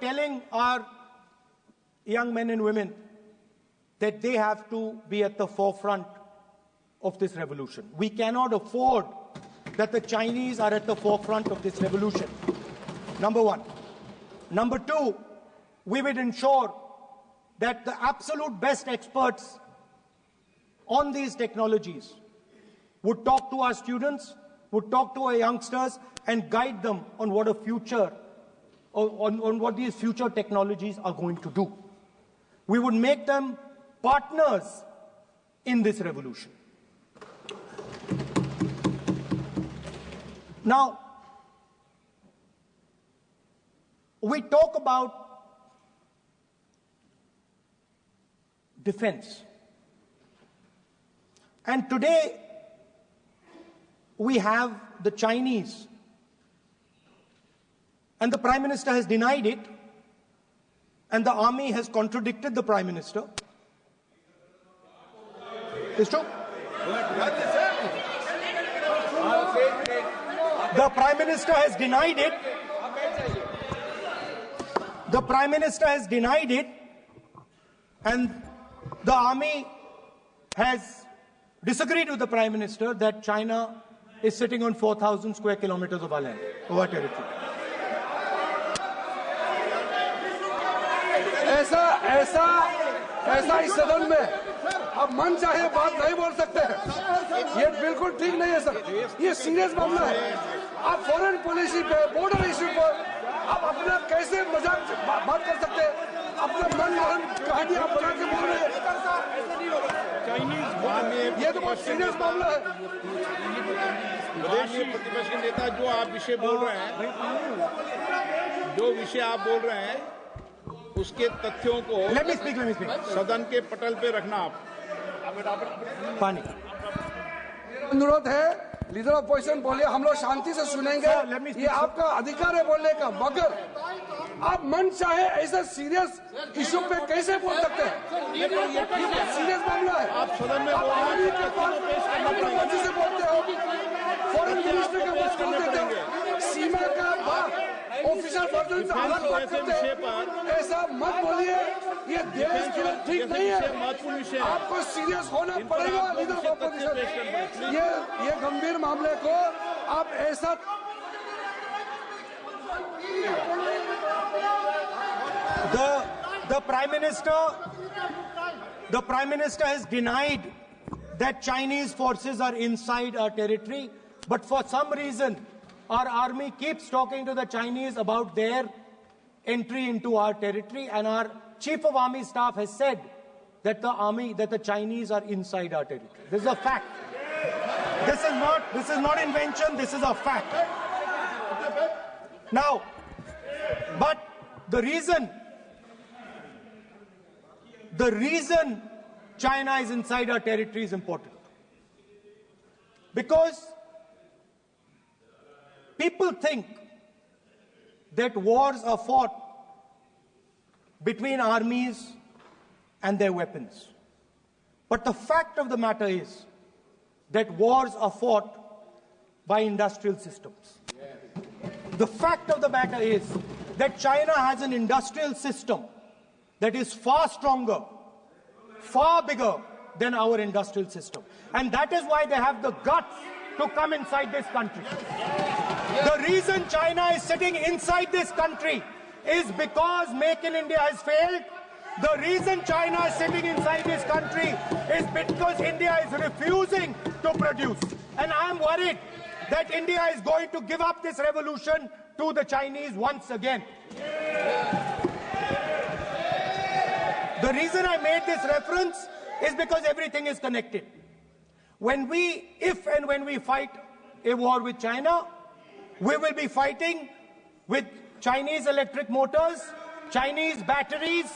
telling our young men and women that they have to be at the forefront of this revolution. We cannot afford that the Chinese are at the forefront of this revolution. Number one. Number two, we will ensure that the absolute best experts on these technologies would talk to our students, would talk to our youngsters, and guide them on what a future, on what these future technologies are going to do. We would make them partners in this revolution. Now, we talk about defense. And today, we have the Chinese. And the Prime Minister has denied it. And the army has contradicted the Prime Minister. It's true. The Prime Minister has denied it. The Prime Minister has denied it. And the army has disagreed with the Prime Minister that China is sitting on 4,000 square kilometers of our land, of our territory. ऐसा इस सदन में अब मन चाहे बात नहीं बोल सकते हैं। ये बिल्कुल ठीक नहीं है सर। ये सीरियस मामला है। आप फॉरेन पॉलिसी पे, बॉर्डर इश्यू पर आप अपना कैसे मजाक बात कर सकते हैं? अपना मन गढ़ंत कहानी आप बना के बोल रहे हैं। ये तो बहुत सीरियस मामला है। विदेशी प्रतिपक्ष के नेता जो आप विषय बोल रहे हैं, जो विषय आप बोल रहे हैं, उसके तथ्यों को सदन के पटल पे रखना। आप पानी अनुरोध है, लीडर ऑफ अपोजिशन बोलिए, हम लोग शांति से सुनेंगे। ये आपका अधिकार है बोलने का, मगर आप मन चाहे ऐसा सीरियस इशू पे कैसे बोल सकते हैं? ये सीरियस मामला है। आप सदन में मर्जी से बोलते हो, फॉरेन मिनिस्टर का बात कर देते हो, सीमा का बात ऑफिशियल वर्जन से अलग बात करते हैं। ऐसा मत बोलिए, ये देश के लिए ठीक नहीं है। आपको सीरियस होना पड़ेगा लीडर ऑफ अपोजिशन। ये गंभीर मामले को आप ऐसा The Prime Minister has denied that Chinese forces are inside our territory, but for some reason our army keeps talking to the Chinese about their entry into our territory, and our Chief of Army Staff has said that the Chinese are inside our territory. This is a fact. This is not invention, this is a fact. Now, but the reason China is inside our territory is important. Because people think that wars are fought between armies and their weapons. But the fact of the matter is that wars are fought by industrial systems. The fact of the matter is that China has an industrial system that is far stronger, far bigger than our industrial system. And that is why they have the guts to come inside this country. The reason China is sitting inside this country is because Make in India has failed. The reason China is sitting inside this country is because India is refusing to produce. And I am worried that India is going to give up this revolution to the Chinese once again. The reason I made this reference is because everything is connected. If and when we fight a war with China, we will be fighting with Chinese electric motors, Chinese batteries,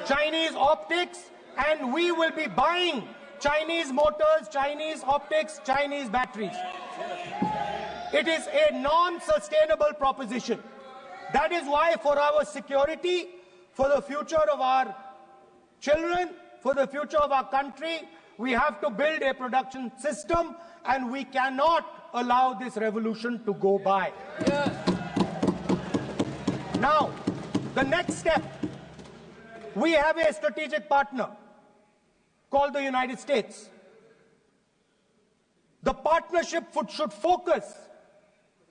Chinese optics, and we will be buying Chinese motors, Chinese optics, Chinese batteries. It is a non-sustainable proposition. That is why for our security, for the future of our children, for the future of our country, we have to build a production system, and we cannot allow this revolution to go by. Yes. Now, The next step, we have a strategic partner called the United States. The partnership should focus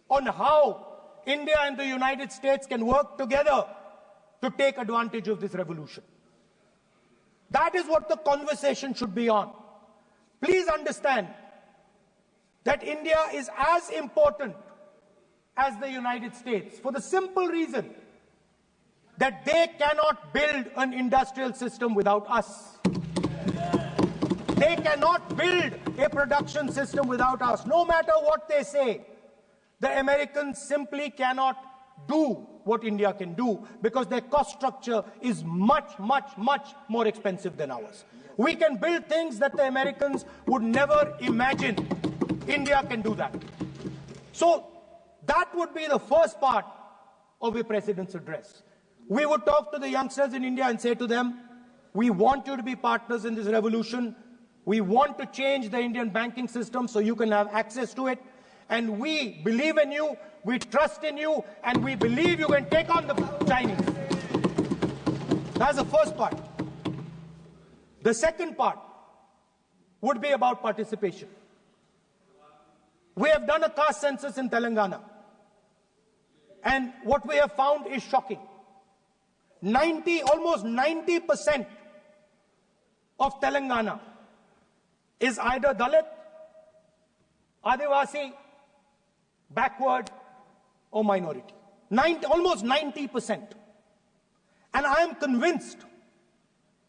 on how India and the United States can work together to take advantage of this revolution. That is what the conversation should be on. Please understand that India is as important as the United States for the simple reason that they cannot build an industrial system without us. They cannot build a production system without us. No matter what they say, the Americans simply cannot do what India can do because their cost structure is much, much, much more expensive than ours. We can build things that the Americans would never imagine. India can do that. So that would be the first part of a president's address. We would talk to the youngsters in India and say to them, we want you to be partners in this revolution. We want to change the Indian banking system so you can have access to it. And we believe in you, we trust in you, and we believe you can take on the Chinese. That's the first part. The second part would be about participation. We have done a caste census in Telangana. And what we have found is shocking. Almost 90% of Telangana is either Dalit, Adivasi, backward, or minority. Almost 90%. And I am convinced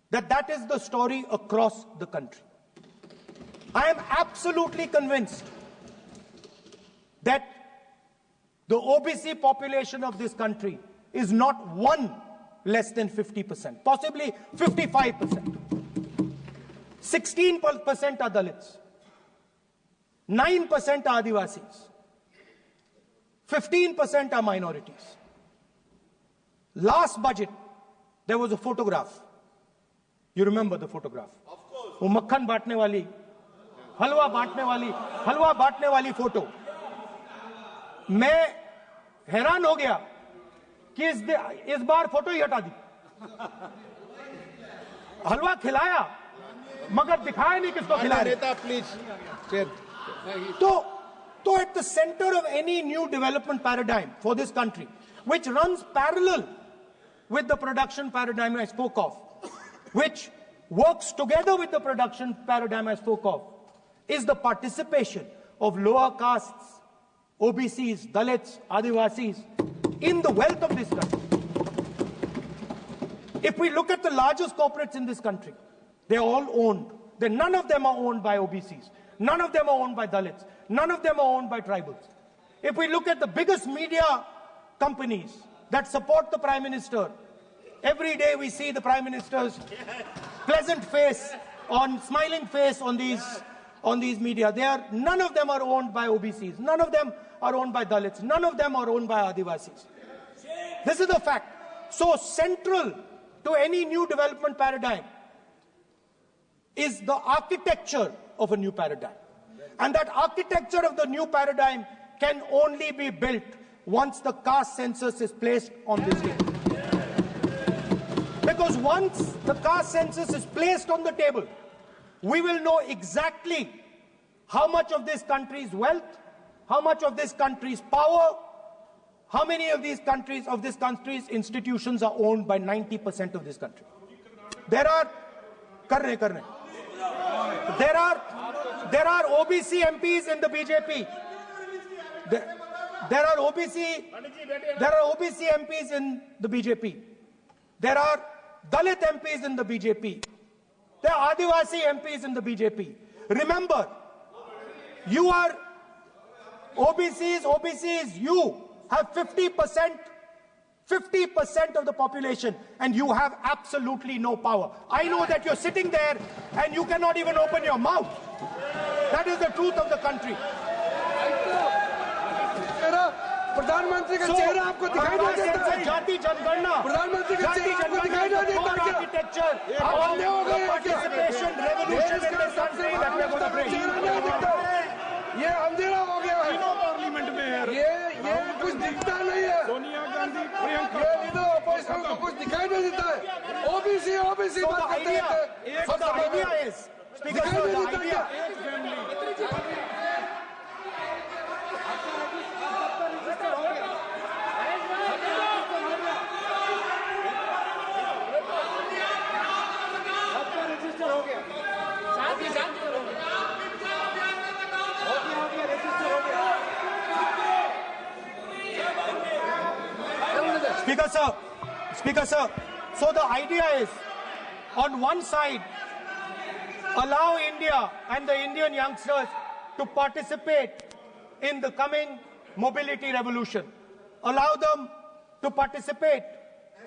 that that is the story across the country. I am absolutely convinced that the OBC population of this country is not one less than 50%, possibly 55%. 16% are Dalits, 9% are Adivasis, 15% are minorities. Last budget, there was a photograph. You remember the photograph? Of course. वो मक्खन बांटने वाली, हलवा बांटने वाली photo. मैं हैरान हो गया कि इस बार फोटो ही हटा दी. हलवा खिलाया मगर दिखाया नहीं किसको खिला रहे. प्लीज. तो at the center of any new development paradigm for this country, which runs parallel with the production paradigm I spoke of, which works together with the production paradigm I spoke of, is the participation of lower castes, OBCs, Dalits, Adivasis in the wealth of this country. If we look at the largest corporates in this country, they're all owned. None of them are owned by OBCs. None of them are owned by Dalits. None of them are owned by tribals. If we look at the biggest media companies that support the Prime Minister, every day we see the Prime Minister's pleasant face, smiling face on these media. None of them are owned by OBCs. None of them are owned by Dalits. None of them are owned by Adivasis. This is the fact. So central to any new development paradigm is the architecture of a new paradigm. And that architecture of the new paradigm can only be built once the caste census is placed on this table. Because once the caste census is placed on the table, we will know exactly how much of this country's wealth, how much of this country's power, how many of this country's institutions are owned by 90% of this country. There are OBC MPs in the BJP. There are OBC MPs in the BJP. There are Dalit MPs in the BJP. There are Adivasi MPs in the BJP. Remember, you are OBCs, you have 50% of the population, and you have absolutely no power. I know that you're sitting there and you cannot even open your mouth. That is the truth of the country. प्रधानमंत्री का चेहरा आपको दिखाई नहीं देता है. जाति जनगणना, प्रधानमंत्री का चेहरा आपको दिखाई नहीं देता है. आर्किटेक्चर, अंधे हो गए. Participation, revolution in this country that we are going to bring. ये अंधेरा हो गया है. पार्लियामेंट में है. ये कुछ दिखता नहीं है. सोनिया गांधी, प्रियंका, ये लीडर ऑपोजिशन देता है, ओबीसी बात करते हैं। So the idea is, Speaker sir, the idea. Speaker sir, so the idea is, on one side, allow India and the Indian youngsters to participate in the coming mobility revolution. Allow them to participate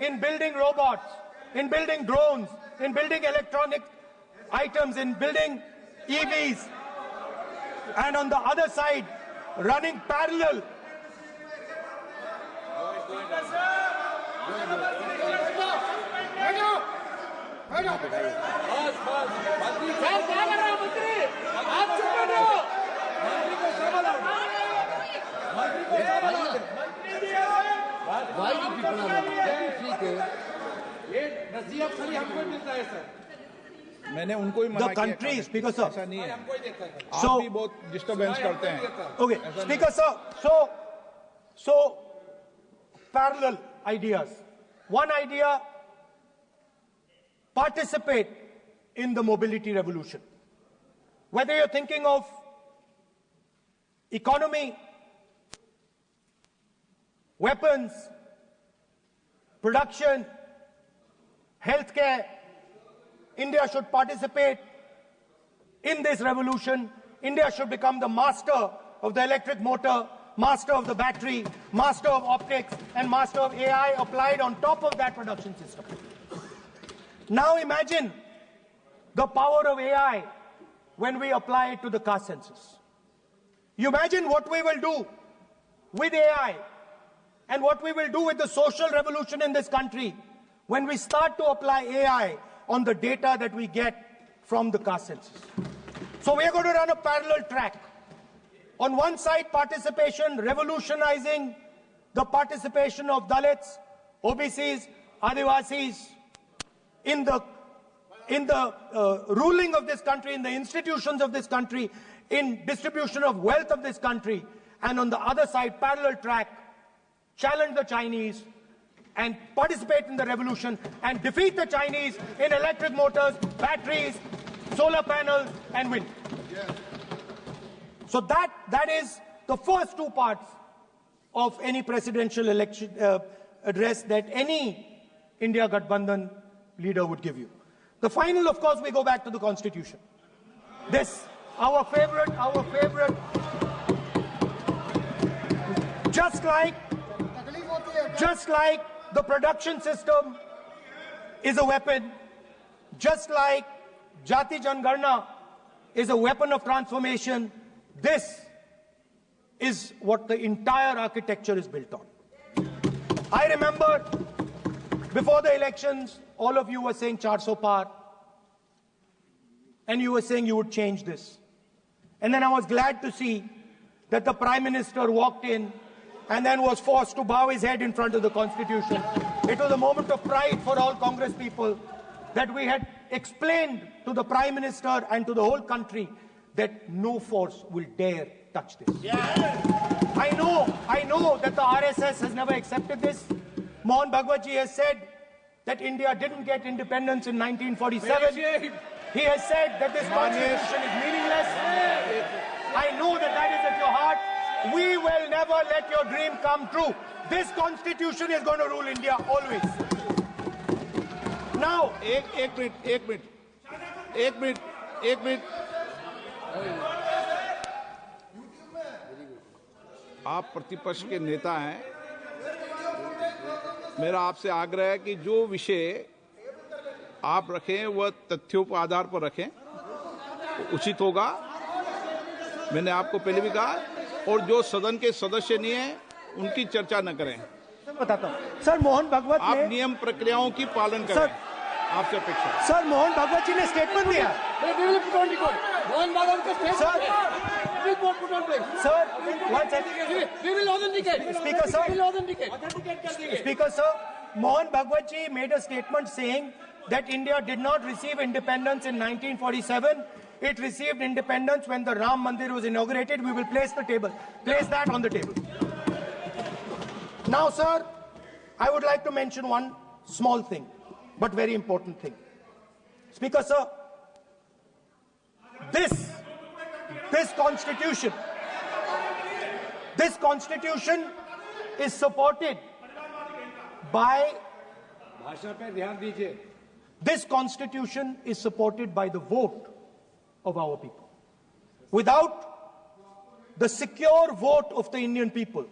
in building robots, in building drones, in building electronic items, in building EVs. And on the other side, running parallel. मैंने उनको ही मना The country, Speaker sir. ऐसा नहीं है, So, आप भी बहुत disturbance करते हैं। Okay, Speaker sir, so parallel ideas. One idea, participate in the mobility revolution. Whether you're thinking of economy, weapons, production, healthcare, India should participate in this revolution. India should become the master of the electric motor, master of the battery, master of optics, and master of AI applied on top of that production system. Now imagine the power of AI when we apply it to the caste census. You imagine what we will do with AI and what we will do with the social revolution in this country when we start to apply AI on the data that we get from the caste census. So we are going to run a parallel track. On one side, participation, revolutionizing the participation of Dalits, OBCs, Adivasis in the ruling of this country, in the institutions of this country, in distribution of wealth of this country. And on the other side, parallel track, challenge the Chinese and participate in the revolution and defeat the Chinese in electric motors, batteries, solar panels, and wind. Yes. So that is the first two parts of any presidential election address that any India Gathbandhan leader would give you. The final, of course, we go back to the Constitution. This, our favorite, just like the production system is a weapon, just like Jati Jangarna is a weapon of transformation, this is what the entire architecture is built on. I remember before the elections, all of you were saying 400 par, and you were saying you would change this. And then I was glad to see that the Prime Minister walked in and then was forced to bow his head in front of the Constitution. It was a moment of pride for all Congress people that we had explained to the Prime Minister and to the whole country that no force will dare touch this. Yeah. I know that the RSS has never accepted this. Mohan Bhagwatji has said that India didn't get independence in 1947. He has said that this constitution is meaningless. I know that is at your heart. We will never let your dream come true. This constitution is going to rule India always. Now, एक minute आप प्रतिपक्ष के नेता हैं, मेरा आपसे आग्रह है कि जो विषय आप रखें वह तथ्यों पर आधार पर रखें, उचित होगा। मैंने आपको पहले भी कहा, और जो सदन के सदस्य नहीं हैं उनकी चर्चा न करें। बताता हूं सर, मोहन भागवत आप नियम प्रक्रियाओं की पालन करें, आपसे अपेक्षा। सर, मोहन भागवत जी ने स्टेटमेंट दिया। मोहन भागवत का statement Sir, one second. We will authenticate. Speaker sir. We will authenticate. Speaker sir, Mohan Bhagwat ji made a statement saying that India did not receive independence in 1947. It received independence when the Ram Mandir was inaugurated. We will place that on the table. Now, sir, I would like to mention one small thing, but very important thing. Speaker, sir, this constitution is supported by the vote of our people. Without the secure vote of the Indian people,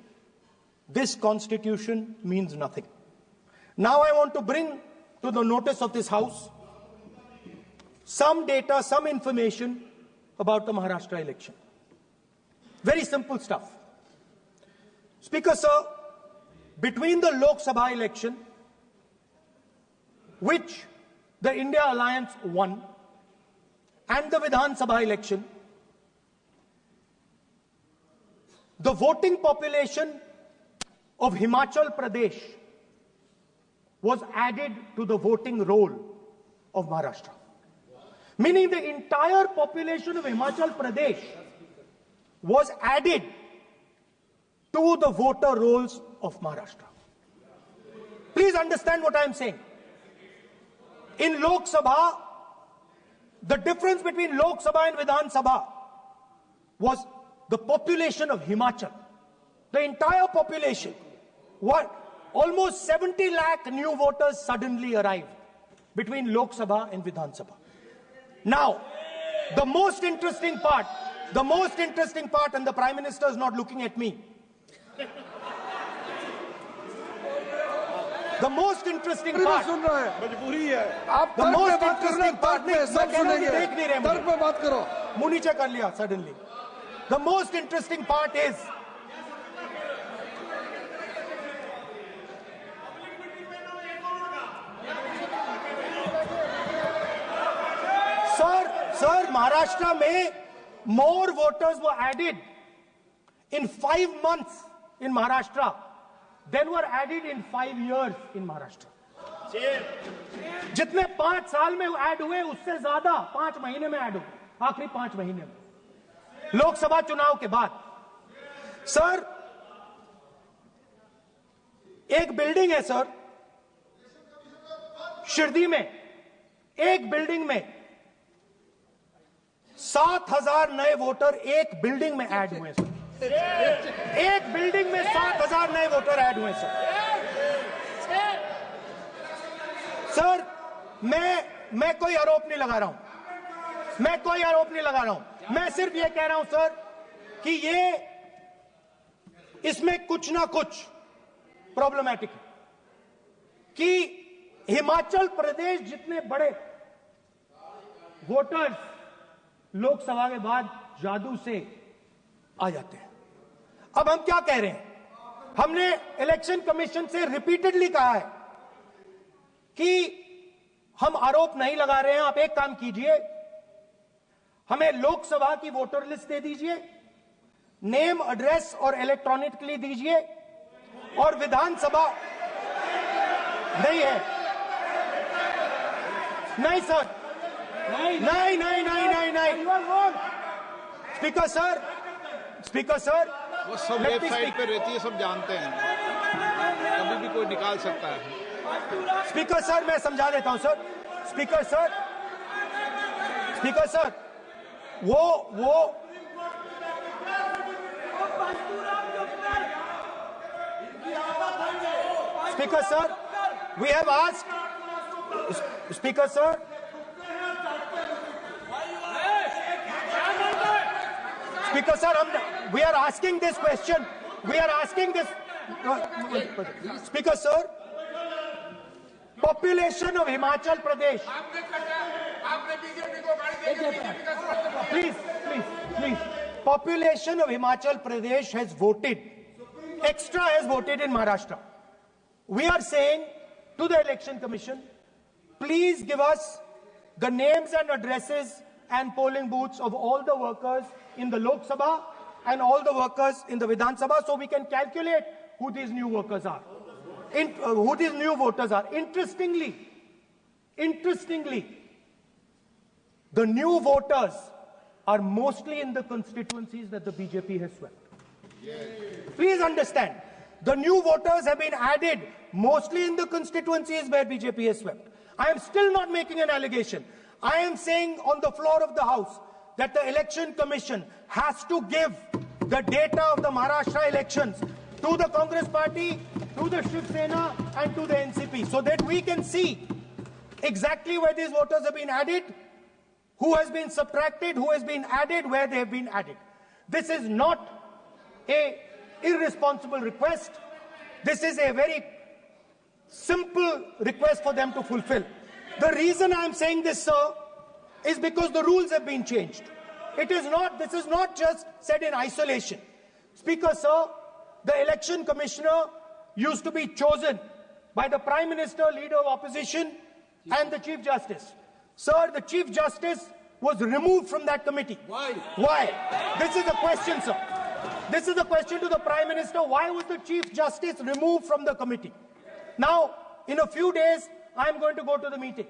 this constitution means nothing. Now I want to bring to the notice of this House some data, some information about the Maharashtra election. Very simple stuff. Speaker, sir, between the Lok Sabha election, which the India Alliance won, and the Vidhan Sabha election, the voting population of Himachal Pradesh was added to the voting roll of Maharashtra. Meaning the entire population of Himachal Pradesh was added to the voter rolls of Maharashtra. Please understand what I am saying. In Lok Sabha, the difference between Lok Sabha and Vidhan Sabha was the population of Himachal. The entire population. Almost 70 lakh new voters suddenly arrived between Lok Sabha and Vidhan Sabha. Now, the most interesting part, and the Prime Minister is not looking at me. The most interesting part, suddenly. The most interesting part is, Sir, Maharashtra mein more voters were added in 5 months in Maharashtra than were added in 5 years in Maharashtra. जितने 5 साल में add हुए उससे ज्यादा 5 महीने में add हुए, आखिरी 5 महीने में लोकसभा चुनाव के बाद. सर, एक बिल्डिंग है सर शिरडी में, एक बिल्डिंग में 7,000 नए वोटर एक बिल्डिंग में ऐड हुए सर. एक बिल्डिंग में 7,000 नए वोटर ऐड हुए सर. सर, मैं कोई आरोप नहीं लगा रहा हूं, मैं सिर्फ ये कह रहा हूं सर कि इसमें कुछ ना कुछ प्रॉब्लमैटिक है कि हिमाचल प्रदेश जितने बड़े वोटर्स लोकसभा के बाद जादू से आ जाते हैं. अब हम क्या कह रहे हैं? हमने इलेक्शन कमीशन से रिपीटेडली कहा है कि हम आरोप नहीं लगा रहे हैं. आप एक काम कीजिए, हमें लोकसभा की वोटर लिस्ट दे दीजिए, नेम, एड्रेस और इलेक्ट्रॉनिकली दीजिए, और विधानसभा नहीं है. नहीं सर, नहीं. स्पीकर सर, वो सब वेबसाइट पे रहती है, सब जानते हैं, कभी भी कोई निकाल सकता है. स्पीकर सर, मैं समझा देता हूं सर. स्पीकर सर, वो speaker sir, we have asked. Speaker sir, we are asking this question. Speaker sir, population of Himachal Pradesh. Please. Population of Himachal Pradesh has voted in Maharashtra. We are saying to the Election Commission, please give us the names and addresses and polling booths of all the workers in the Lok Sabha and all the workers in the Vidhan Sabha so we can calculate who these new workers are. who these new voters are. Interestingly, the new voters are mostly in the constituencies that the BJP has swept. Please understand, the new voters have been added mostly in the constituencies where BJP has swept. I am still not making an allegation. I am saying on the floor of the House that the Election Commission has to give the data of the Maharashtra elections to the Congress Party, to the Shiv Sena and to the NCP, so that we can see exactly where these voters have been added, who has been subtracted, who has been added, where they have been added. This is not an irresponsible request. This is a very simple request for them to fulfill. The reason I am saying this, sir, is because the rules have been changed. This is not just said in isolation. Speaker, sir, the election commissioner used to be chosen by the Prime Minister, Leader of Opposition, and the Chief Justice. Sir, the Chief Justice was removed from that committee. Why? Why? This is a question, sir. This is a question to the Prime Minister. Why was the Chief Justice removed from the committee? Now, in a few days, I'm going to go to the meeting.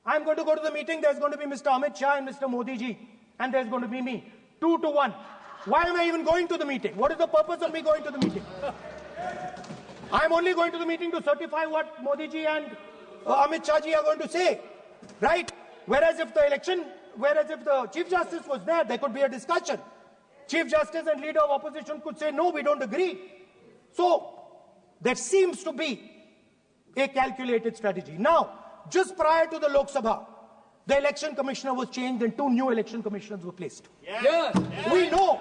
I'm going to go to the meeting. There's going to be Mr. Amit Shah and Mr. Modi ji. And there's going to be me. 2 to 1. Why am I even going to the meeting? What is the purpose of me going to the meeting? I'm only going to the meeting to certify what Modi ji and Amit Shah ji are going to say. Right? Whereas if the Chief Justice was there could be a discussion. Chief Justice and Leader of Opposition could say, no, we don't agree. So, there seems to be a calculated strategy. Now, just prior to the Lok Sabha, the election commissioner was changed and 2 new election commissioners were placed. Yes. We know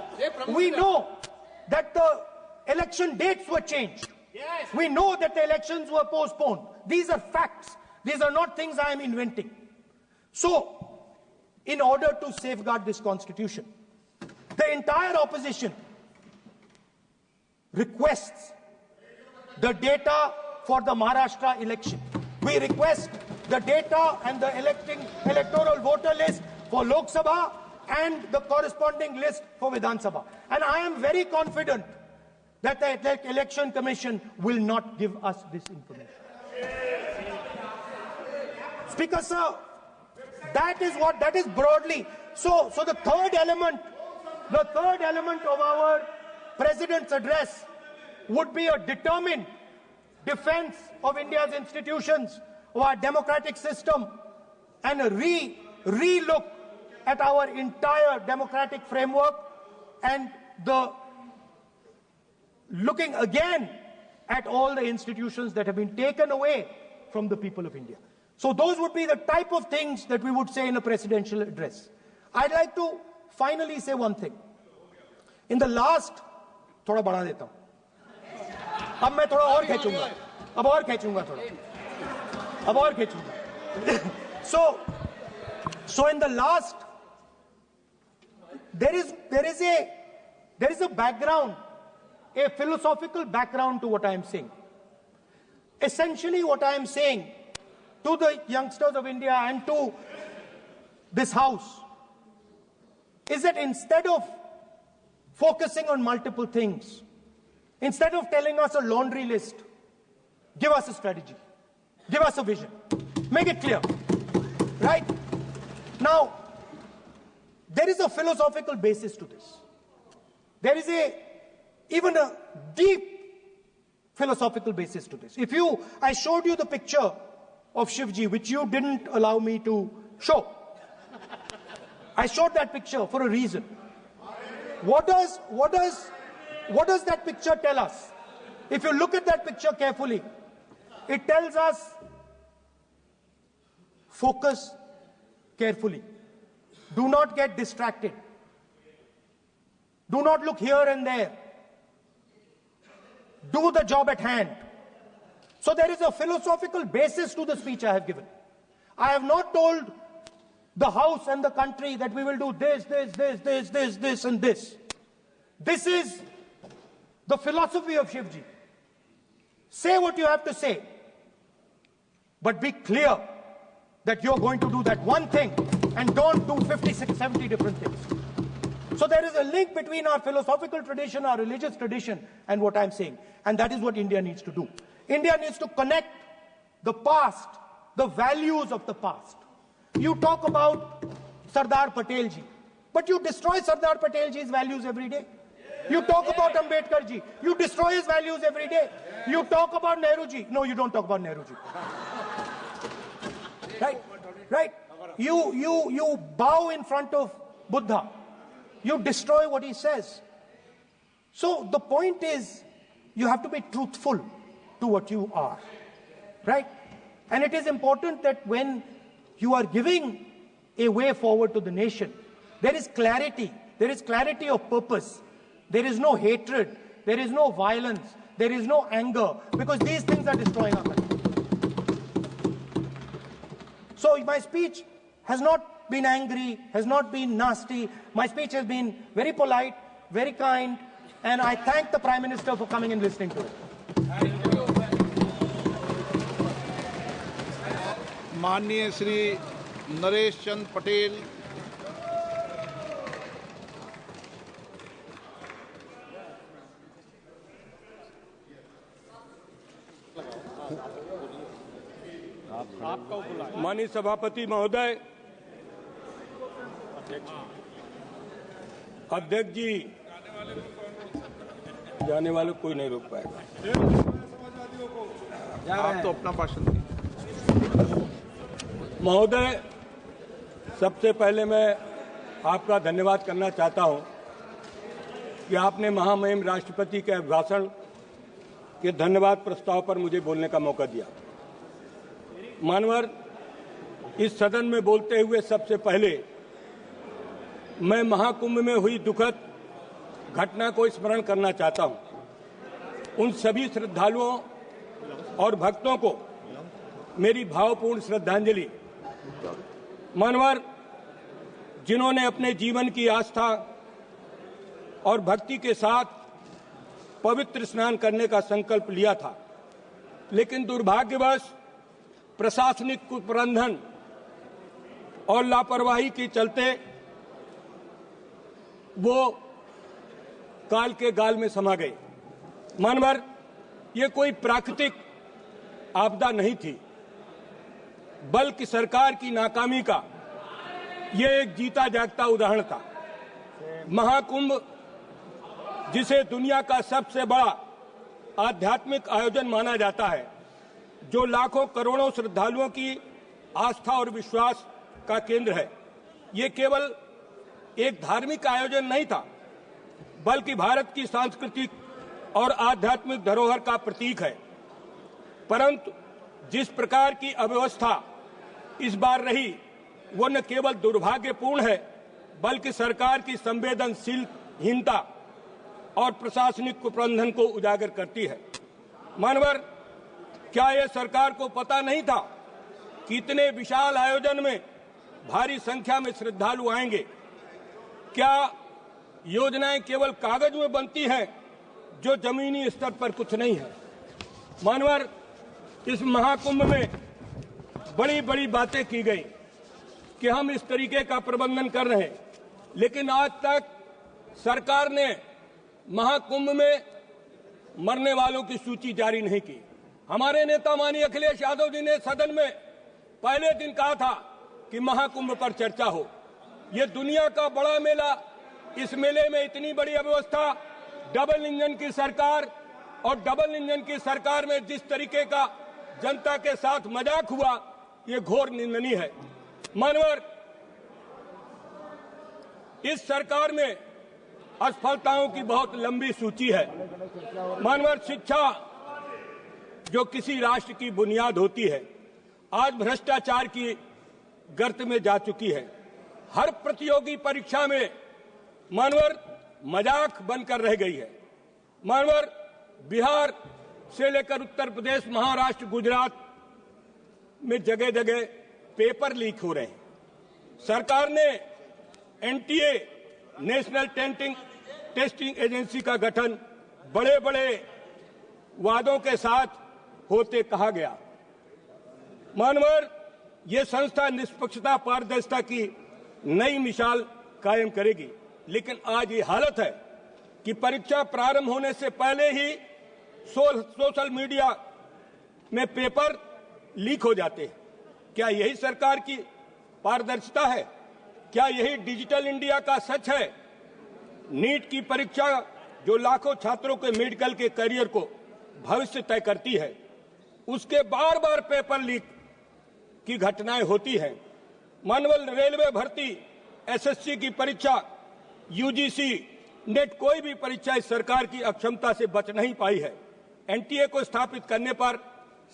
that the election dates were changed. Yes. We know that the elections were postponed. These are facts. These are not things I am inventing. So, in order to safeguard this constitution, the entire opposition requests the data for the Maharashtra election. We request the data and the electoral voter list for Lok Sabha and the corresponding list for Vidhan Sabha. And I am very confident that the Election Commission will not give us this information. Speaker, sir, that is broadly. So the third element of our President's address would be a determined defense of India's institutions, of our democratic system, and a re-look at our entire democratic framework, and the looking again at all the institutions that have been taken away from the people of India. So those would be the type of things that we would say in a presidential address. I'd like to finally say one thing. In the last, थोड़ा बढ़ा देता हूँ. अब मैं थोड़ा और खींचूंगा. अब और खींचूंगा थोड़ा. अब और खींचूंगा. So in the last, there is a background, a philosophical background to what I am saying. Essentially, what I am saying to the youngsters of India and to this House is that instead of focusing on multiple things, instead of telling us a laundry list, give us a strategy, give us a vision, make it clear, right? Now, there is a philosophical basis to this. There is even a deep philosophical basis to this. I showed you the picture of Shivji, which you didn't allow me to show. I showed that picture for a reason. What does that picture tell us? If you look at that picture carefully, it tells us focus carefully. Do not get distracted. Do not look here and there. Do the job at hand. So there is a philosophical basis to the speech I have given. I have not told the House and the country that we will do this, and this. This is the philosophy of Shivji. Say what you have to say, but be clear that you're going to do that one thing and don't do 56, 70 different things. So there is a link between our philosophical tradition, our religious tradition, and what I'm saying. And that is what India needs to do. India needs to connect the past, the values of the past. You talk about Sardar Patel ji, but you destroy Sardar Patel ji's values every day. You talk about Ambedkar ji, you destroy his values every day. You talk about Nehru ji. No, you don't talk about Nehru ji. Right? You bow in front of Buddha. You destroy what he says. So the point is, you have to be truthful to what you are, right? And it is important that when you are giving a way forward to the nation, there is clarity of purpose. There is no hatred, there is no violence, there is no anger, because these things are destroying our country. So my speech has not been angry, has not been nasty. My speech has been very polite, very kind, and I thank the Prime Minister for coming and listening to it. माननीय श्री नरेश चंद पटेल, माननीय सभापति महोदय, अध्यक्ष जी, जाने वाले कोई नहीं रोक पाएगा। आप तो अपना भाषण दें। महोदय, सबसे पहले मैं आपका धन्यवाद करना चाहता हूं कि आपने महामहिम राष्ट्रपति के अभिभाषण के धन्यवाद प्रस्ताव पर मुझे बोलने का मौका दिया। मानवर, इस सदन में बोलते हुए सबसे पहले मैं महाकुंभ में हुई दुखद घटना को स्मरण करना चाहता हूं। उन सभी श्रद्धालुओं और भक्तों को मेरी भावपूर्ण श्रद्धांजलि। मानवर, जिन्होंने अपने जीवन की आस्था और भक्ति के साथ पवित्र स्नान करने का संकल्प लिया था, लेकिन दुर्भाग्यवश प्रशासनिक कुप्रबंधन और लापरवाही के चलते वो काल के गाल में समा गए। मानवर, ये कोई प्राकृतिक आपदा नहीं थी, बल्कि सरकार की नाकामी का ये एक जीता जागता उदाहरण था। महाकुंभ, जिसे दुनिया का सबसे बड़ा आध्यात्मिक आयोजन माना जाता है, जो लाखों करोड़ों श्रद्धालुओं की आस्था और विश्वास का केंद्र है, ये केवल एक धार्मिक आयोजन नहीं था, बल्कि भारत की सांस्कृतिक और आध्यात्मिक धरोहर का प्रतीक है। परंतु जिस प्रकार की अव्यवस्था इस बार रही, वो न केवल दुर्भाग्यपूर्ण है, बल्कि सरकार की संवेदनशीलहीनता और प्रशासनिक कुप्रबंधन को उजागर करती है। मानवर, क्या यह सरकार को पता नहीं था कि इतने विशाल आयोजन में भारी संख्या में श्रद्धालु आएंगे? क्या योजनाएं केवल कागज में बनती हैं, जो जमीनी स्तर पर कुछ नहीं है? मानवर, इस महाकुंभ में बड़ी बड़ी बातें की गई कि हम इस तरीके का प्रबंधन कर रहे हैं, लेकिन आज तक सरकार ने महाकुंभ में मरने वालों की सूची जारी नहीं की। हमारे नेता माननीय अखिलेश यादव जी ने सदन में पहले दिन कहा था कि महाकुंभ पर चर्चा हो। ये दुनिया का बड़ा मेला, इस मेले में इतनी बड़ी अव्यवस्था, डबल इंजन की सरकार, और डबल इंजन की सरकार में जिस तरीके का जनता के साथ मजाक हुआ, ये घोर निंदनीय है। मानवर, इस सरकार में असफलताओं की बहुत लंबी सूची है। मानवर, शिक्षा जो किसी राष्ट्र की बुनियाद होती है, आज भ्रष्टाचार की गर्त में जा चुकी है। हर प्रतियोगी परीक्षा में मानवर मजाक बनकर रह गई है। मानवर, बिहार से लेकर उत्तर प्रदेश, महाराष्ट्र, गुजरात में जगह जगह पेपर लीक हो रहे हैं। सरकार ने एनटीए, नेशनल टेस्टिंग एजेंसी का गठन बड़े बड़े वादों के साथ होते कहा गया। मानवर, ये संस्था निष्पक्षता, पारदर्शिता की नई मिसाल कायम करेगी, लेकिन आज ये हालत है कि परीक्षा प्रारंभ होने से पहले ही सोशल मीडिया में पेपर लीक हो जाते हैं। क्या यही सरकार की पारदर्शिता है? क्या यही डिजिटल इंडिया का सच है? नीट की परीक्षा जो लाखों छात्रों के मेडिकल के करियर को भविष्य तय करती है, उसके बार बार पेपर लीक की घटनाएं होती हैं। मानवल रेलवे भर्ती, एसएससी की परीक्षा, यूजीसी, नेट, कोई भी परीक्षा इस सरकार की अक्षमता से बच नहीं पाई है। एनटीए को स्थापित करने पर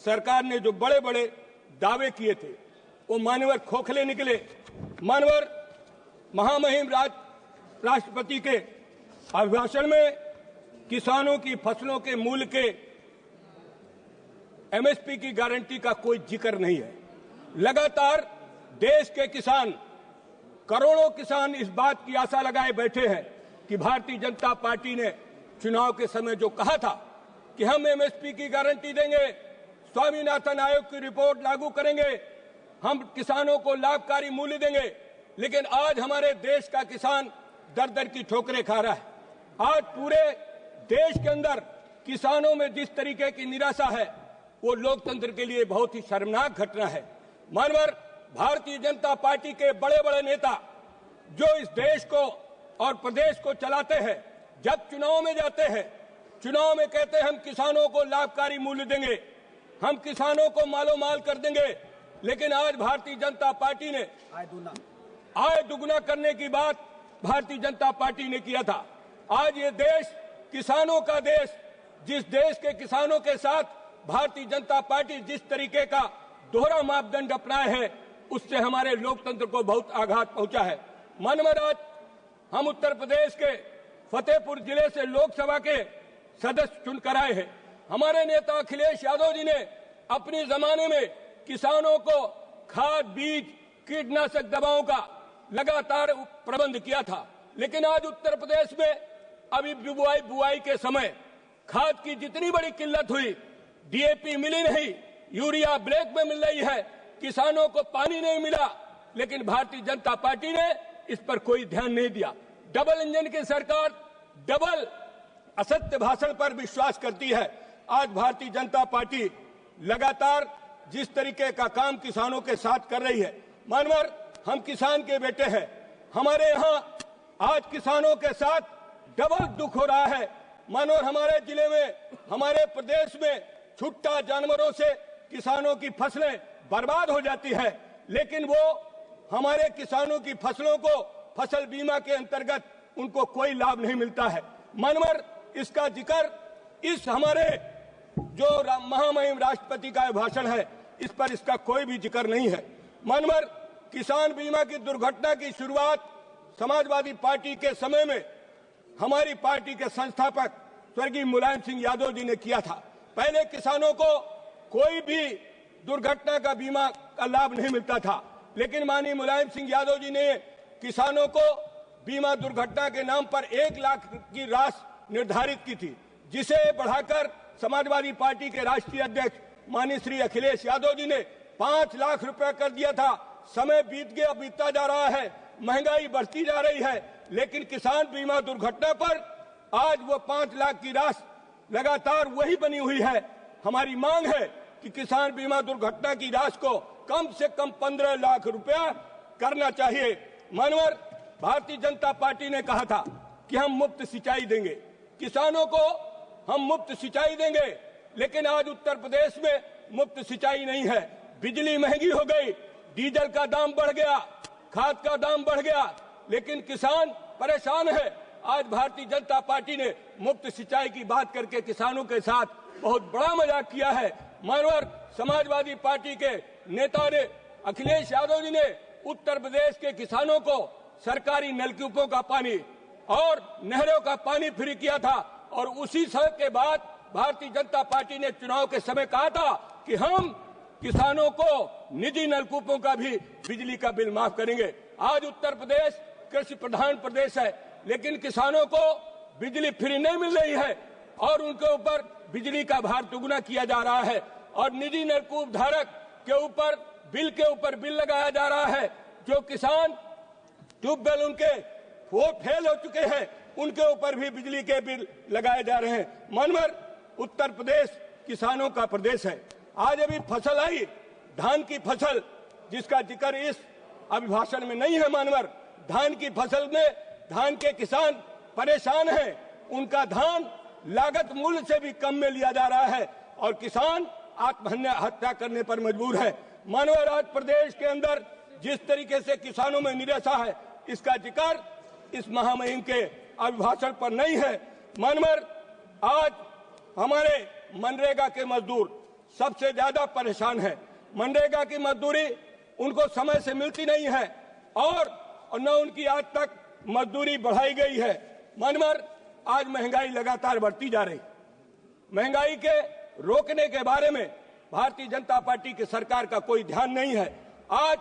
सरकार ने जो बड़े बड़े दावे किए थे वो मानवर खोखले निकले। मानवर महामहिम राष्ट्रपति के अभिभाषण में किसानों की फसलों के मूल्य के एमएसपी की गारंटी का कोई जिक्र नहीं है। लगातार देश के किसान, करोड़ों किसान इस बात की आशा लगाए बैठे हैं कि भारतीय जनता पार्टी ने चुनाव के समय जो कहा था कि हम एमएसपी की गारंटी देंगे, स्वामीनाथन आयोग की रिपोर्ट लागू करेंगे, हम किसानों को लाभकारी मूल्य देंगे, लेकिन आज हमारे देश का किसान दर दर की ठोकरें खा रहा है। आज पूरे देश के अंदर किसानों में जिस तरीके की निराशा है वो लोकतंत्र के लिए बहुत ही शर्मनाक घटना है। मानवर भारतीय जनता पार्टी के बड़े बड़े नेता जो इस देश को और प्रदेश को चलाते हैं, जब चुनाव में जाते हैं, चुनाव में कहते हैं हम किसानों को लाभकारी मूल्य देंगे, हम किसानों को मालो माल कर देंगे, लेकिन आज भारतीय जनता पार्टी ने आय दुगुना करने की बात भारतीय जनता पार्टी ने किया था। आज ये देश किसानों का देश, जिस देश के किसानों के साथ भारतीय जनता पार्टी जिस तरीके का दोहरा मापदंड अपनाए है, उससे हमारे लोकतंत्र को बहुत आघात पहुंचा है। मानवर आज हम उत्तर प्रदेश के फतेहपुर जिले से लोकसभा के सदस्य चुनकर आए हैं। हमारे नेता अखिलेश यादव जी ने अपने जमाने में किसानों को खाद, बीज, कीटनाशक दवाओं का लगातार प्रबंध किया था, लेकिन आज उत्तर प्रदेश में अभी बुआई के समय खाद की जितनी बड़ी किल्लत हुई, डीएपी मिली नहीं, यूरिया ब्लैक में मिल रही है, किसानों को पानी नहीं मिला, लेकिन भारतीय जनता पार्टी ने इस पर कोई ध्यान नहीं दिया। डबल इंजन की सरकार डबल असत्य भाषण पर विश्वास करती है। आज भारतीय जनता पार्टी लगातार जिस तरीके का काम किसानों के साथ कर रही है, मानवर हम किसान के बेटे हैं, हमारे यहाँ आज किसानों के साथ डबल दुख हो रहा है। मानवर हमारे जिले में, हमारे प्रदेश में छुट्टा जानवरों से किसानों की फसलें बर्बाद हो जाती है, लेकिन वो हमारे किसानों की फसलों को फसल बीमा के अंतर्गत उनको कोई लाभ नहीं मिलता है। मानवर इसका जिक्र इस हमारे जो महामहिम राष्ट्रपति का भाषण है, इस पर इसका कोई भी जिक्र नहीं है। मानवर किसान बीमा की दुर्घटना की शुरुआत समाजवादी पार्टी के समय में हमारी पार्टी के संस्थापक स्वर्गीय मुलायम सिंह यादव जी ने किया था। पहले किसानों को कोई भी दुर्घटना का बीमा का लाभ नहीं मिलता था, लेकिन माननीय मुलायम सिंह यादव जी ने किसानों को बीमा दुर्घटना के नाम पर 1 लाख की राशि निर्धारित की थी, जिसे बढ़ाकर समाजवादी पार्टी के राष्ट्रीय अध्यक्ष माननीय श्री अखिलेश यादव जी ने 5 लाख रुपए कर दिया था। समय बीत गया, बीतता जा रहा है, महंगाई बढ़ती जा रही है, लेकिन किसान बीमा दुर्घटना पर आज वो 5 लाख की राशि लगातार वही बनी हुई है। हमारी मांग है कि किसान बीमा दुर्घटना की राशि को कम से कम 15 लाख रुपया करना चाहिए। मानवर भारतीय जनता पार्टी ने कहा था कि हम मुफ्त सिंचाई देंगे, किसानों को हम मुफ्त सिंचाई देंगे, लेकिन आज उत्तर प्रदेश में मुफ्त सिंचाई नहीं है। बिजली महंगी हो गई, डीजल का दाम बढ़ गया, खाद का दाम बढ़ गया, लेकिन किसान परेशान है। आज भारतीय जनता पार्टी ने मुफ्त सिंचाई की बात करके किसानों के साथ बहुत बड़ा मजाक किया है। मानवर समाजवादी पार्टी के नेता ने, अखिलेश यादव जी ने उत्तर प्रदेश के किसानों को सरकारी नलकूपों का पानी और नहरों का पानी फ्री किया था, और उसी समय के बाद भारतीय जनता पार्टी ने चुनाव के समय कहा था कि हम किसानों को निजी नलकूपों का भी बिजली का बिल माफ करेंगे। आज उत्तर प्रदेश कृषि प्रधान प्रदेश है, लेकिन किसानों को बिजली फ्री नहीं मिल रही है और उनके ऊपर बिजली का भार दुगुना किया जा रहा है, और निजी नलकूप धारक के ऊपर बिल लगाया जा रहा है। जो किसान ट्यूबवेल उनके वो फेल हो चुके हैं, उनके ऊपर भी बिजली के बिल लगाए जा रहे हैं। मनवर उत्तर प्रदेश किसानों का प्रदेश है। आज अभी फसल आई, धान की फसल, जिसका जिक्र इस अभिभाषण में नहीं है मानवर। धान की फसल में धान के किसान परेशान हैं, उनका धान लागत मूल्य से भी कम में लिया जा रहा है और किसान आत्महत्या करने पर मजबूर है। मानवर, आज प्रदेश के अंदर जिस तरीके से किसानों में निराशा है, इसका जिक्र इस महामहिम के अभिभाषण पर नहीं है। मानवर, आज हमारे मनरेगा के मजदूर सबसे ज्यादा परेशान हैं। मनरेगा की मजदूरी उनको समय से मिलती नहीं है और न उनकी आज तक मजदूरी बढ़ाई गई है। मानवर, आज महंगाई लगातार बढ़ती जा रही। महंगाई के रोकने के बारे में भारतीय जनता पार्टी की सरकार का कोई ध्यान नहीं है। आज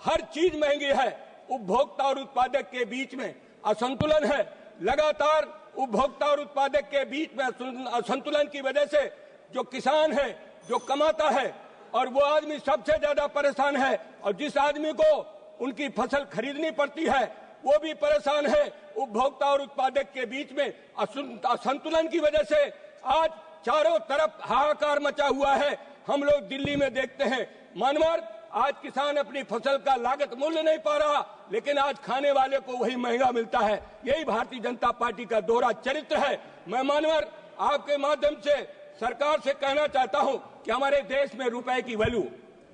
हर चीज महंगी है, उपभोक्ता और उत्पादक के बीच में असंतुलन है। लगातार उपभोक्ता और उत्पादक के बीच में असंतुलन की वजह से जो किसान है, जो कमाता है, और वो आदमी सबसे ज्यादा परेशान है, और जिस आदमी को उनकी फसल खरीदनी पड़ती है वो भी परेशान है। उपभोक्ता और उत्पादक के बीच में असंतुलन की वजह से आज चारों तरफ हाहाकार मचा हुआ है। हम लोग दिल्ली में देखते हैं मानवर, आज किसान अपनी फसल का लागत मूल्य नहीं पा रहा, लेकिन आज खाने वाले को वही महंगा मिलता है। यही भारतीय जनता पार्टी का दोहरा चरित्र है। मैं मानवर, आपके माध्यम से सरकार से कहना चाहता हूं कि हमारे देश में रुपए की वैल्यू,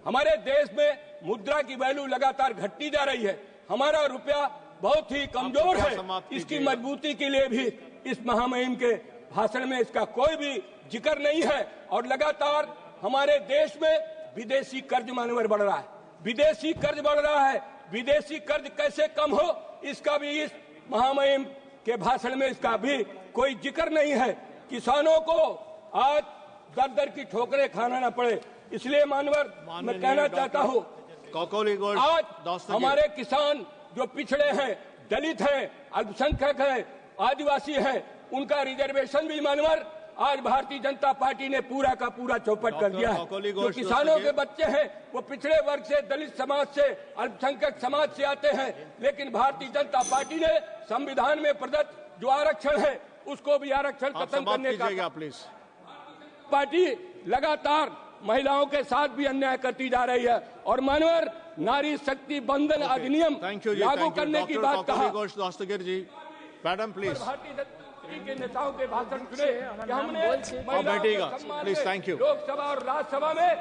हमारे देश में मुद्रा की वैल्यू लगातार घटती जा रही है। हमारा रुपया बहुत ही कमजोर है। इसकी मजबूती के लिए भी इस महामहिम के भाषण में इसका कोई भी जिक्र नहीं है। और लगातार हमारे देश में विदेशी कर्ज मानवर बढ़ रहा है, विदेशी कर्ज बढ़ रहा है। विदेशी कर्ज कैसे कम हो, इसका भी इस महामहिम के भाषण में इसका भी कोई जिक्र नहीं है। किसानों को आज दर दर की ठोकरें खाना न पड़े, इसलिए मानवर मैं कहना चाहता हूँ, आज हमारे किसान जो पिछड़े हैं, दलित हैं, अल्पसंख्यक हैं, आदिवासी हैं, उनका रिजर्वेशन भी मानवर आज भारतीय जनता पार्टी ने पूरा का पूरा चौपट कर दिया है। जो किसानों के बच्चे हैं वो पिछड़े वर्ग से, दलित समाज से, अल्पसंख्यक समाज से आते हैं, लेकिन भारतीय जनता पार्टी ने संविधान में प्रदत्त जो आरक्षण है उसको भी आरक्षण खत्म करने का पार्टी लगातार महिलाओं के साथ भी अन्याय करती जा रही है। और मानवर, नारी शक्ति बंधन अधिनियम लागू करने की बात कहा। Madam please, Bharatiya Janata party के नेताओं के भाषण सुने कि हमने प्लीज, थैंक यू, लोकसभा और राज्यसभा में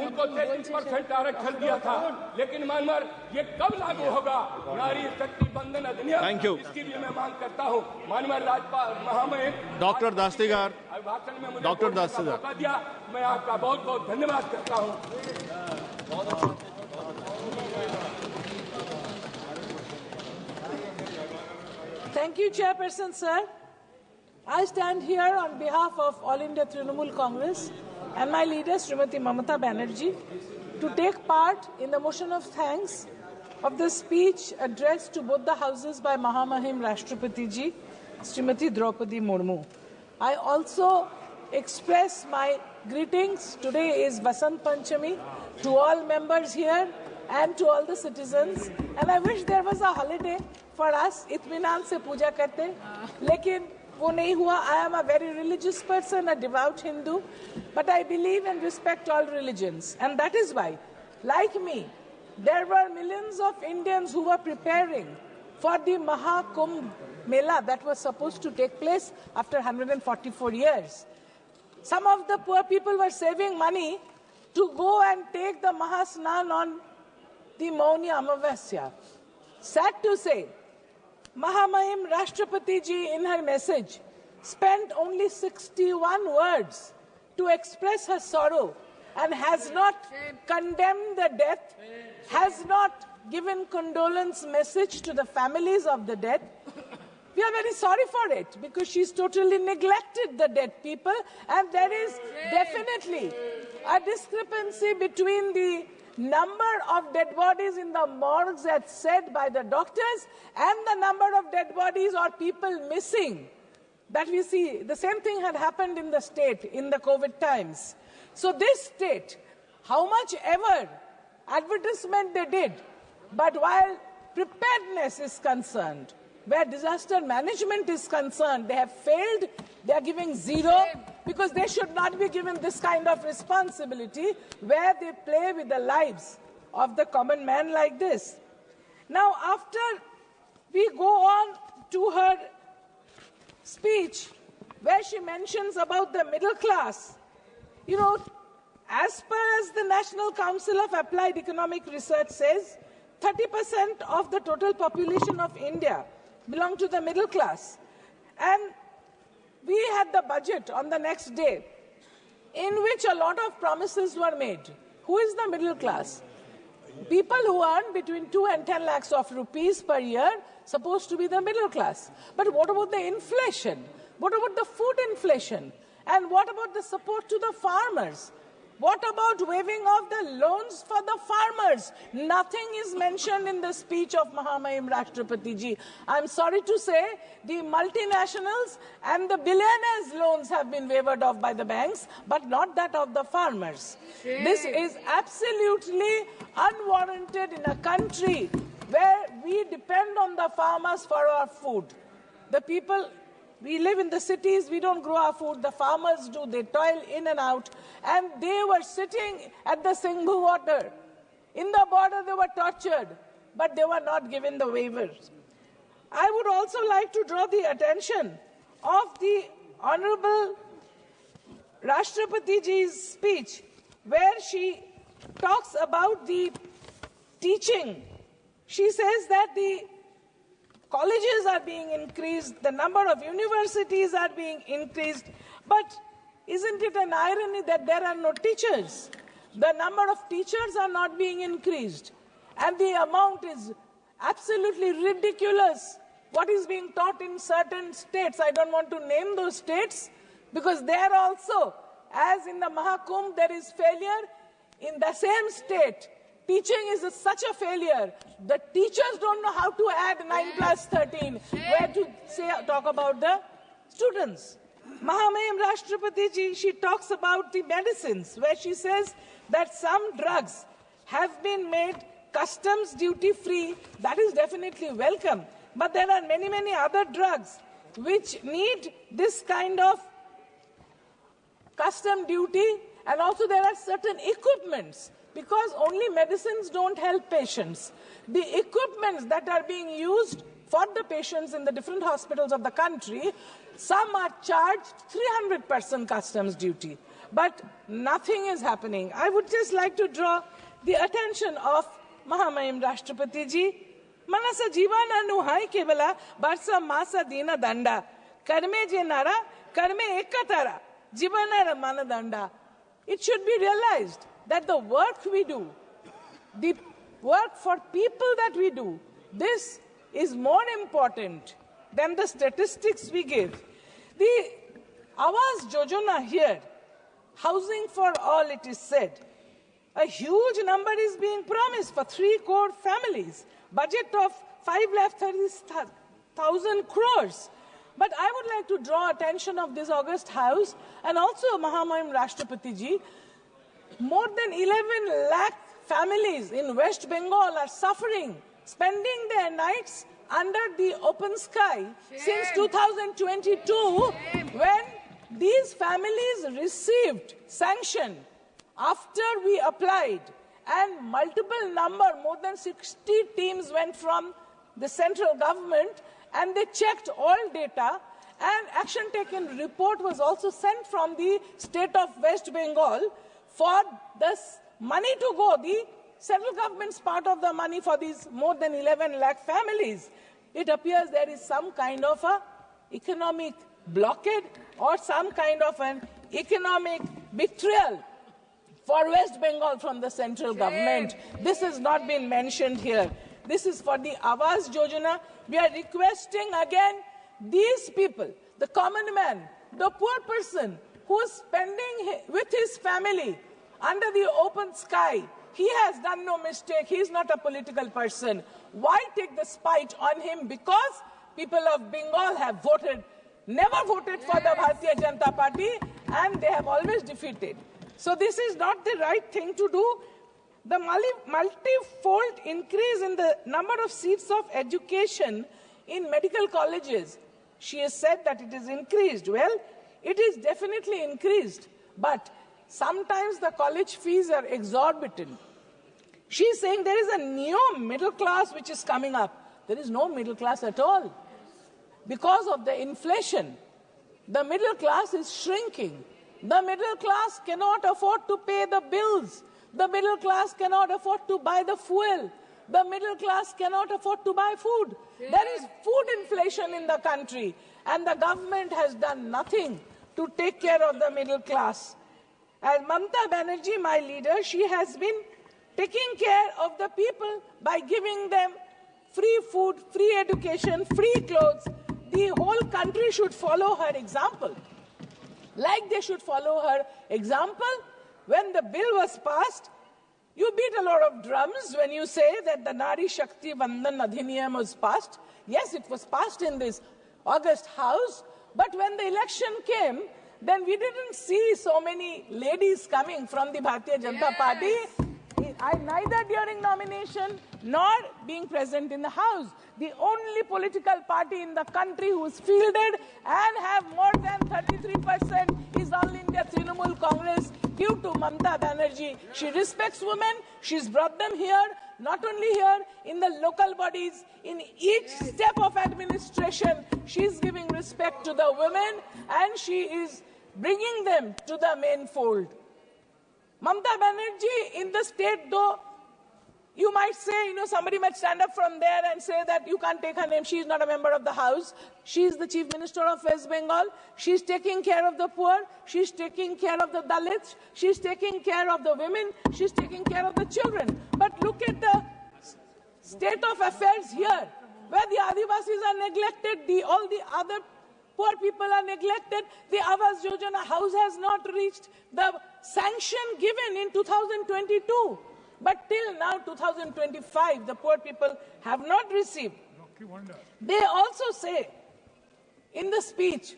उनको 33% आरक्षण दिया था, लेकिन मानवर ये कब लागू होगा नारी शक्ति बंधन अधिनियम? थैंक यू, इसकी भी मैं मांग करता हूँ। मानवर राज्यपाल महामहिम डॉक्टर दास्तीगार, भाषण में मुझे डॉक्टर दास्तीगार मौका दिया, मैं आपका बहुत बहुत धन्यवाद करता हूँ। Thank you, Chairperson, sir. I stand here on behalf of All India Trinamool Congress and my leader, Srimati Mamata Banerjee, to take part in the motion of thanks of the speech addressed to both the houses by Mahamahim Rashtrapati Ji, Srimati Draupadi Murmu. I also express my greetings. Today is Vasant Panchami to all members here and to all the citizens. And I wish there was a holiday for us. इत्मीनान से पूजा करते, लेकिन वो नहीं हुआ. I am a very religious person, a devout Hindu, but I believe and respect all religions. And that is why, like me, there were millions of Indians who were preparing for the Mahakumbh Mela that was supposed to take place after 144 years. Some of the poor people were saving money to go and take the Mahasnan on the Mauni Amavasya. Sad to say, Mahamahim Rashtrapati Ji in her message spent only 61 words to express her sorrow and has not condemned the death, has not given condolence message to the families of the dead. We are very sorry for it because she's totally neglected the dead people, and there is definitely a discrepancy between the number of dead bodies in the morgues as said by the doctors and the number of dead bodies or people missing that we see. The same thing had happened in the state in the COVID times. So this state, how much ever advertisement they did, but while preparedness is concerned, where disaster management is concerned, they have failed They are giving zero because they should not be given this kind of responsibility where they play with the lives of the common man like this. Now, after we go on to her speech where she mentions about the middle class, you know, as per as the National Council of Applied Economic Research says, 30% of the total population of India belong to the middle class. And we had the budget on the next day in which a lot of promises were made. Who is the middle class? People who earn between 2 and 10 lakhs of rupees per year supposed to be the middle class. But what about the inflation? What about the food inflation? And what about the support to the farmers? What about waiving of the loans for the farmers? Nothing is mentioned in the speech of Mahamahim Rashtrapati ji. I'm sorry to say, the multinationals and the billionaires' loans have been waived off by the banks, but not that of the farmers. This is absolutely unwarranted in a country where we depend on the farmers for our food. The people, we live in the cities, we don't grow our food, the farmers do, they toil in and out, and they were sitting at the Singhu water. In the border, they were tortured, but they were not given the waivers. I would also like to draw the attention of the Honorable Rashtrapati ji's speech, where she talks about the teaching. She says that the colleges are being increased, the number of universities are being increased, but isn't it an irony that there are no teachers? The number of teachers are not being increased, and the amount is absolutely ridiculous. What is being taught in certain states, I don't want to name those states, because there also, as in the Mahakumbh, there is failure. In the same state, teaching is such a failure. The teachers don't know how to add 9 plus 13, where to talk about the students. Mahamahim Rashtrapati ji, she talks about the medicines, where she says that some drugs have been made customs duty free. That is definitely welcome. But there are many, many other drugs which need this kind of custom duty, and also there are certain equipments, because only medicines don't help patients. The equipments that are being used for the patients in the different hospitals of the country, some are charged 300% customs duty, but nothing is happening. I would just like to draw the attention of Mahamahim Rashtrapati ji. Manasa jivana nuhai kevala barsa masa dina danda karme je nara karme ekatara jivana mana danda. It should be realized that the work we do, the work for people that we do, this is more important than the statistics we give. The Awas Jojana here, housing for all, it is said, a huge number is being promised for 3 crore families, budget of 5,30,000 crores. But I would like to draw attention of this august house and also Mahamahim Rashtrapati ji. More than 11 lakh families in West Bengal are suffering, spending their nights under the open sky since 2022, when these families received sanction after we applied, and multiple number, more than 60 teams went from the central government, and they checked all data, and action taken report was also sent from the state of West Bengal for this money to go, the central government's part of the money for these more than 11 lakh families. It appears there is some kind of a economic blockade or some kind of an economic betrayal for West Bengal from the central government. This has not been mentioned here. This is for the Awas Jojana. We are requesting again these people, the common man, the poor person who is spending with his family under the open sky. He has done no mistake. He is not a political person. Why take the spite on him? Because people of Bengal have voted, never voted for the Bharatiya Janata Party, and they have always defeated. So this is not the right thing to do. The multi-fold increase in the number of seats of education in medical colleges she has said that it is increased. Well, it is definitely increased, but sometimes the college fees are exorbitant. She's saying there is a new middle class which is coming up. There is no middle class at all. Because of the inflation, the middle class is shrinking. The middle class cannot afford to pay the bills. The middle class cannot afford to buy the fuel. The middle class cannot afford to buy food. There is food inflation in the country, and the government has done nothing to take care of the middle class. As Mamata Banerjee, my leader, she has been taking care of the people by giving them free food, free education, free clothes. The whole country should follow her example. Like they should follow her example, when the bill was passed, you beat a lot of drums when you say that the Nari Shakti Vandan Adhiniyam was passed. Yes, it was passed in this August House, but when the election came, then we didn't see so many ladies coming from the Bharatiya Janata Party, neither during nomination nor being present in the House. The only political party in the country who's fielded and have more than 33% is All India Trinamool Congress, due to Mamata Banerjee. She respects women. She's brought them here, not only here, in the local bodies, in each step of administration. She's giving respect to the women, and she is bringing them to the main fold. Mamata Banerjee in the state, though, you might say, somebody might stand up from there and say that you can't take her name. She is not a member of the House. She is the Chief Minister of West Bengal. She's taking care of the poor. She's taking care of the Dalits. She's taking care of the women. She's taking care of the children. But look at the state of affairs here, where the Adivasis are neglected, all the other poor people are neglected. The Awas Yojana house has not reached the sanction given in 2022. But till now, 2025, the poor people have not received. They also say, in the speech,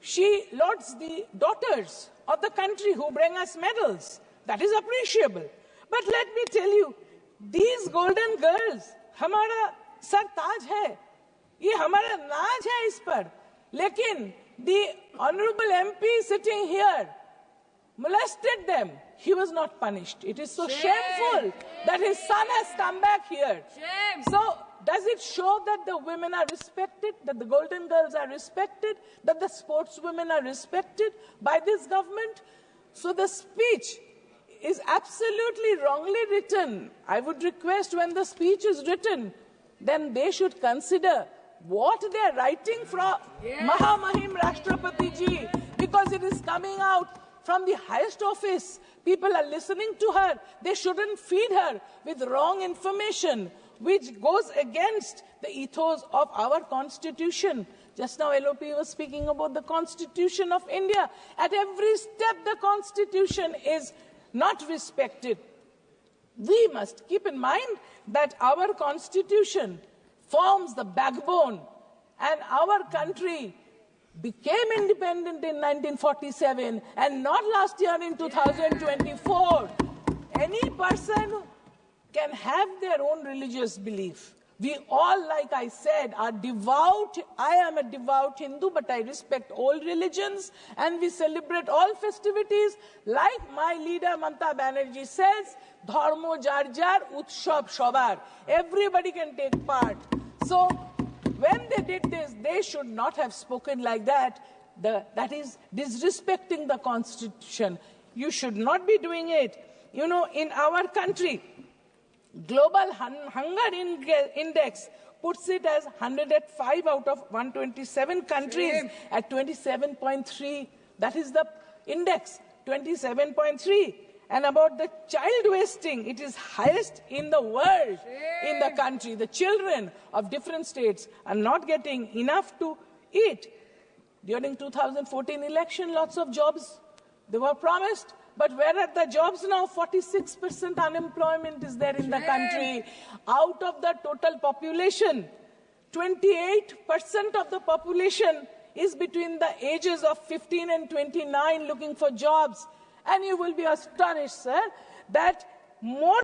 she lauds the daughters of the country who bring us medals. That is appreciable. But let me tell you, these golden girls, हमारा sir ताज है, ये हमारा नाज है इस पर. लेकिन the honorable MP sitting here molested them. He was not punished. It is so shameful that his son has come back here. So does it show that the women are respected, that the golden girls are respected, that the sportswomen are respected by this government? So the speech is absolutely wrongly written. I would request, when the speech is written, then they should consider what they are writing from Mahamahim Rashtrapati Ji, because it is coming out from the highest office. People are listening to her. They shouldn't feed her with wrong information, which goes against the ethos of our constitution. Just now, LOP was speaking about the Constitution of India. At every step, the Constitution is not respected. We must keep in mind that our Constitution forms the backbone, and our country became independent in 1947 and not last year in 2024. Any person can have their own religious belief. We all, like I said, are devout. I am a devout Hindu, but I respect all religions, and we celebrate all festivities. Like my leader Mamata Banerjee says, Dharmo jar jar, Utshab shobar. Everybody can take part. So when they did this, they should not have spoken like that. That is disrespecting the Constitution. You should not be doing it. In our country, Global Hunger Index puts it as 105 out of 127 countries at 27.3. That is the index, 27.3. And about the child wasting, it is highest in the world, in the country. The children of different states are not getting enough to eat. During 2014 election, lots of jobs, they were promised. But where are the jobs now? 46% unemployment is there in the country. Out of the total population, 28% of the population is between the ages of 15 and 29 looking for jobs. And you will be astonished, sir, that more